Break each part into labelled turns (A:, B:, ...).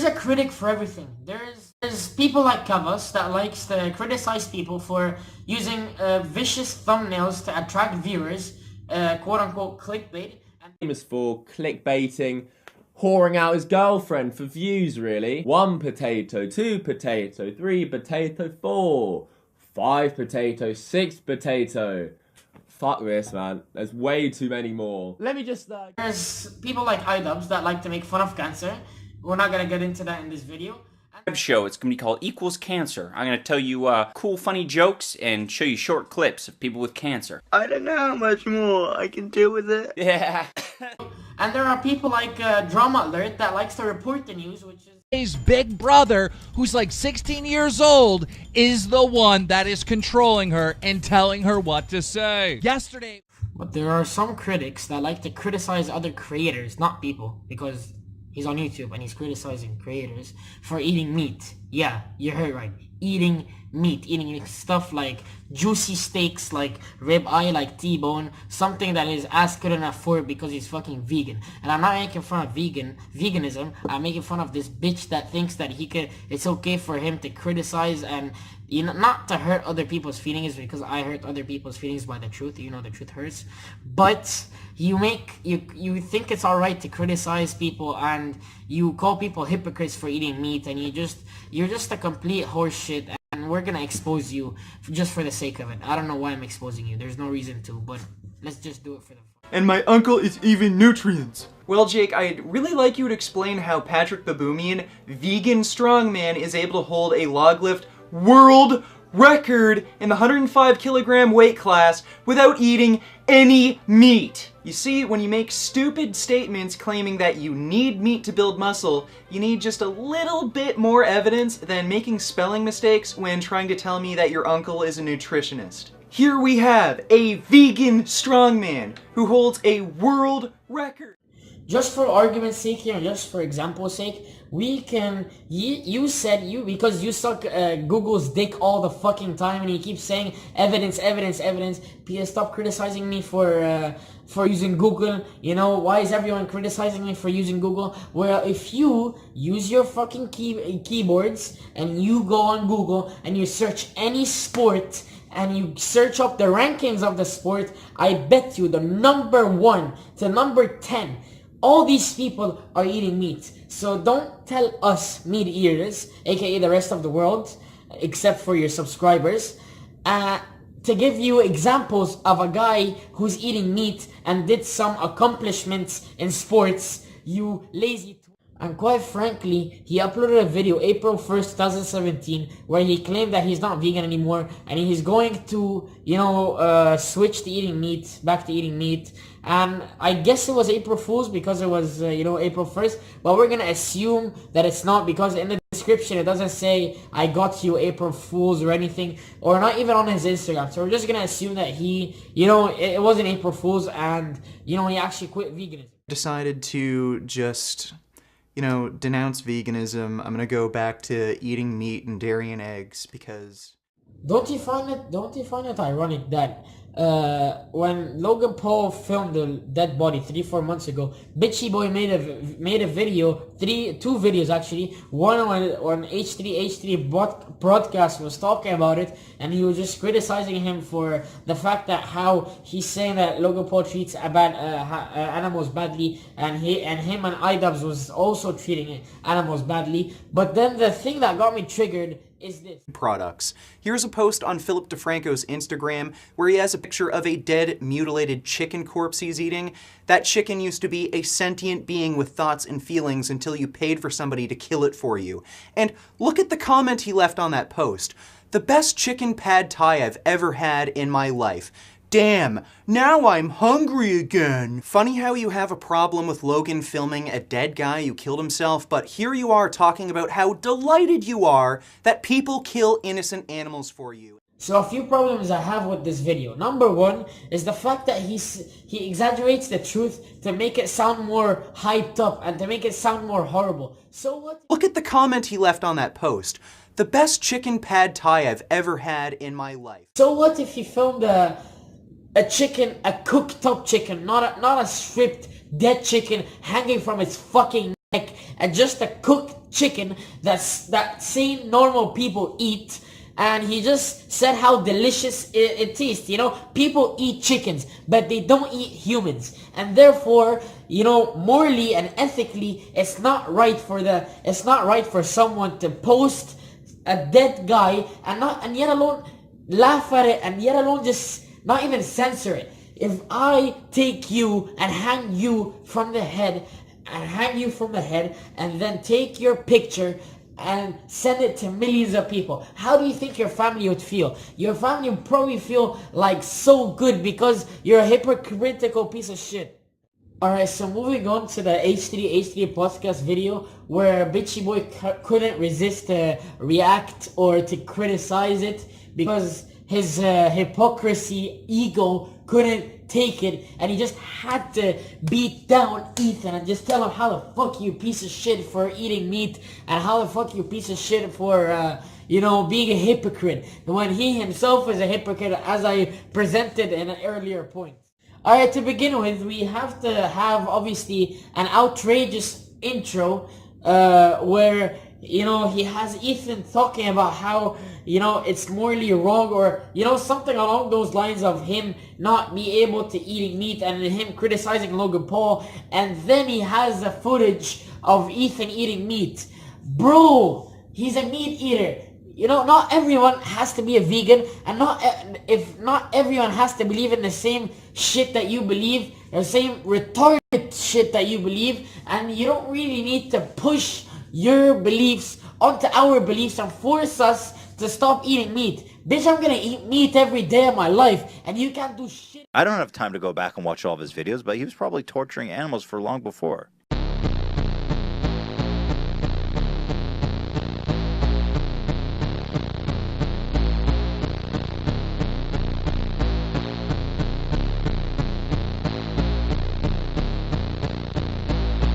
A: there's a critic for everything. There's people like Kavas that likes to criticize people for using vicious thumbnails to attract viewers, quote-unquote clickbait.
B: Famous for clickbaiting, whoring out his girlfriend for views, really. 1 potato, 2 potato, 3 potato, 4, 5 potato, 6 potato. Fuck this, man. There's way too many more. Let me just...
A: There's people like iDubbbz that like to make fun of cancer. We're not gonna get into that in this video.
C: Show. It's going to be called Equals Cancer. I'm going to tell you cool, funny jokes and show you short clips of people with cancer.
D: I don't know how much more I can do with it.
C: Yeah.
A: And there are people like Drama Alert that likes to report the news, which is...
E: His big brother, who's like 16 years old, is the one that is controlling her and telling her what to say. Yesterday...
A: But there are some critics that like to criticize other creators, not people, because he's on YouTube and he's criticizing creators for eating meat. Yeah, you heard right. Eating meat. Eating stuff like juicy steaks, like ribeye, like T-bone. Something that his ass couldn't afford because he's fucking vegan. And I'm not making fun of veganism. I'm making fun of this bitch that thinks that it's okay for him to criticize and, you know, not to hurt other people's feelings, because I hurt other people's feelings by the truth. You know, the truth hurts. But you think it's alright to criticize people, and you call people hypocrites for eating meat, and you're just a complete horseshit, and we're gonna expose you just for the sake of it. I don't know why I'm exposing you. There's no reason to, but let's just do it for the fun.
D: And my uncle is even nutrients. Well, Jake, I'd really like you to explain how Patrick Baboumian, vegan strongman, is able to hold a log lift world record in the 105 kilogram weight class without eating any meat. You see, when you make stupid statements claiming that you need meat to build muscle, you need just a little bit more evidence than making spelling mistakes when trying to tell me that your uncle is a nutritionist. Here we have a vegan strongman who holds a world record.
A: Just for argument's sake here, and just for example's sake, we can, because you suck Google's dick all the fucking time and you keep saying evidence, please stop criticizing me for using Google. You know, why is everyone criticizing me for using Google? Well, if you use your fucking keyboards and you go on Google and you search any sport and you search up the rankings of the sport, I bet you the number 1 to number 10, all these people are eating meat. So don't tell us meat eaters, aka the rest of the world, except for your subscribers, to give you examples of a guy who's eating meat and did some accomplishments in sports, you lazy. And quite frankly, he uploaded a video April 1st, 2017, where he claimed that he's not vegan anymore and he's going to, you know, switch to eating meat, back to eating meat. And I guess it was April Fool's because it was, you know, April 1st, but we're gonna assume that it's not, because in the description it doesn't say I got you April Fool's or anything, or not even on his Instagram. So we're just gonna assume that he, you know, it wasn't April Fool's and, you know, he actually quit veganism.
D: Decided to just, you know, denounce veganism. I'm gonna go back to eating meat and dairy and eggs because... Don't you find
A: it ironic that when Logan Paul filmed the dead body 3-4 months ago, Bitchy Boy made a video, two videos actually. One on H3 broadcast was talking about it, and he was just criticizing him for the fact that how he's saying that Logan Paul treats animals badly, and him and iDubbbz was also treating animals badly. But then the thing that got me triggered is this.
D: Products. Here's a post on Philip DeFranco's Instagram where he has a picture of a dead, mutilated chicken corpse he's eating. That chicken used to be a sentient being with thoughts and feelings until you paid for somebody to kill it for you. And look at the comment he left on that post. The best chicken pad thai I've ever had in my life. Damn, now I'm hungry again. Funny how you have a problem with Logan filming a dead guy who killed himself, but here you are talking about how delighted you are that people kill innocent animals for you.
A: So a few problems I have with this video. Number 1 is the fact that he exaggerates the truth to make it sound more hyped up and to make it sound more horrible. So what?
D: Look at the comment he left on that post. The best chicken pad thai I've ever had in my life.
A: So what if he filmed a chicken, a cooked up chicken, not a stripped dead chicken hanging from its fucking and just a cooked chicken that sane normal people eat, and he just said how delicious it tastes. You know, people eat chickens, but they don't eat humans, and therefore, you know, morally and ethically, it's not right for someone to post a dead guy and yet alone laugh at it, and yet alone just not even censor it. If I take you and hang you from the head, and then take your picture and send it to millions of people, how do you think your family would feel? Your family would probably feel like so good because you're a hypocritical piece of shit. Alright, so moving on to the H3 podcast video where Bitchy Boy couldn't resist to react or to criticize it because his hypocrisy ego couldn't take it, and he just had to beat down Ethan and just tell him how the fuck you piece of shit for eating meat, and how the fuck you piece of shit for you know, being a hypocrite, when he himself is a hypocrite, as I presented in an earlier point. Alright, to begin with, we have to have obviously an outrageous intro where, you know, he has Ethan talking about how, you know, it's morally wrong, or, you know, something along those lines of him not be able to eating meat, and him criticizing Logan Paul, and then he has the footage of Ethan eating meat. Bro, he's a meat eater. You know, not everyone has to be a vegan, and not everyone has to believe in the same shit that you believe, the same retarded shit that you believe, and you don't really need to push your beliefs onto our beliefs and force us to stop eating meat. Bitch, I'm gonna eat meat every day of my life, and you can't do shit.
F: I don't have time to go back and watch all of his videos, but he was probably torturing animals for long before.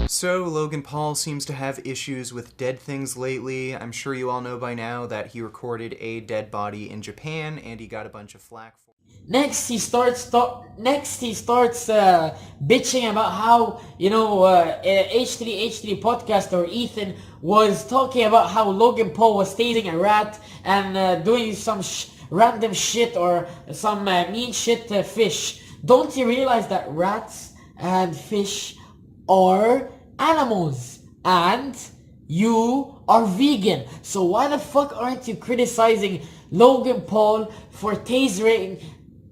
D: So, Logan Paul seems to have issues with dead things lately. I'm sure you all know by now that he recorded a dead body in Japan, and he got a bunch of flack for it.
A: Next, he starts bitching about how, you know, H3 podcast, or Ethan, was talking about how Logan Paul was tasing a rat and doing some random shit or some mean shit to fish. Don't you realize that rats and fish are animals, and you are vegan? So why the fuck aren't you criticizing Logan Paul for tasering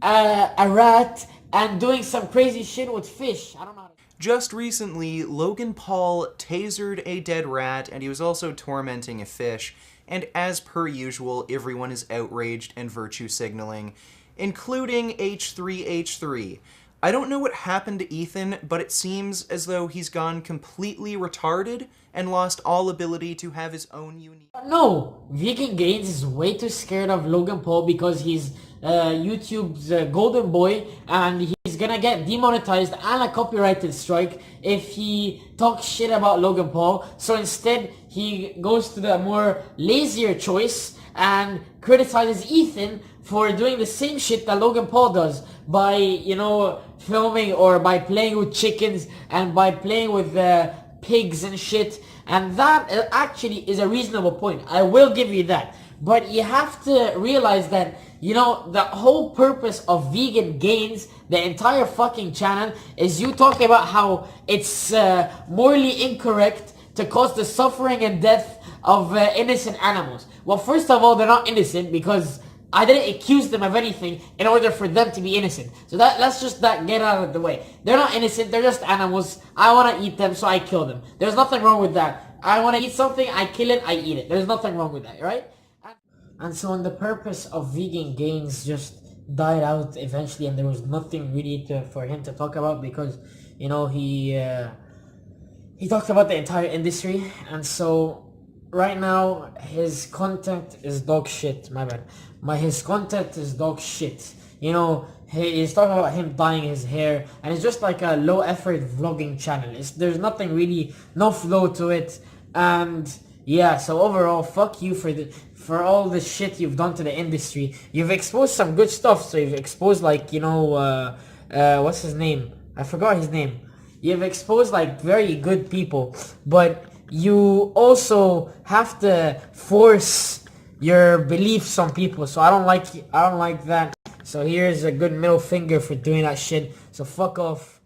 A: a rat and doing some crazy shit with fish? I don't know.
D: Just recently, Logan Paul tasered a dead rat, and he was also tormenting a fish, and as per usual, everyone is outraged and virtue signaling, including H3H3. I don't know what happened to Ethan, but it seems as though he's gone completely retarded and lost all ability to have his own unique...
A: No, Vegan Gains is way too scared of Logan Paul because he's YouTube's golden boy, and he's gonna get demonetized and a copyrighted strike if he talks shit about Logan Paul. So instead, he goes to the more lazier choice and criticizes Ethan for doing the same shit that Logan Paul does by, you know, filming or by playing with chickens and by playing with pigs and shit. And that actually is a reasonable point. I will give you that. But you have to realize that, you know, the whole purpose of Vegan Gains, the entire fucking channel, is you talking about how it's morally incorrect to cause the suffering and death of innocent animals. Well, first of all, they're not innocent because I didn't accuse them of anything in order for them to be innocent. So let's just get out of the way. They're not innocent, they're just animals. I want to eat them, so I kill them. There's nothing wrong with that. I want to eat something, I kill it, I eat it. There's nothing wrong with that, right? And so when the purpose of Vegan Gains just died out eventually, and there was nothing really for him to talk about because, you know, he talked about the entire industry, and so right now his content is dog shit. My bad. His content is dog shit. You know, he's talking about him dyeing his hair, and it's just like a low effort vlogging channel. There's nothing really, no flow to it, and yeah. So overall, fuck you for all the shit you've done to the industry. You've exposed some good stuff. So you've exposed, like, you know, what's his name? I forgot his name. You've exposed like very good people, but you also have to force your beliefs on people. So I don't like that. So here's a good middle finger for doing that shit. So fuck off.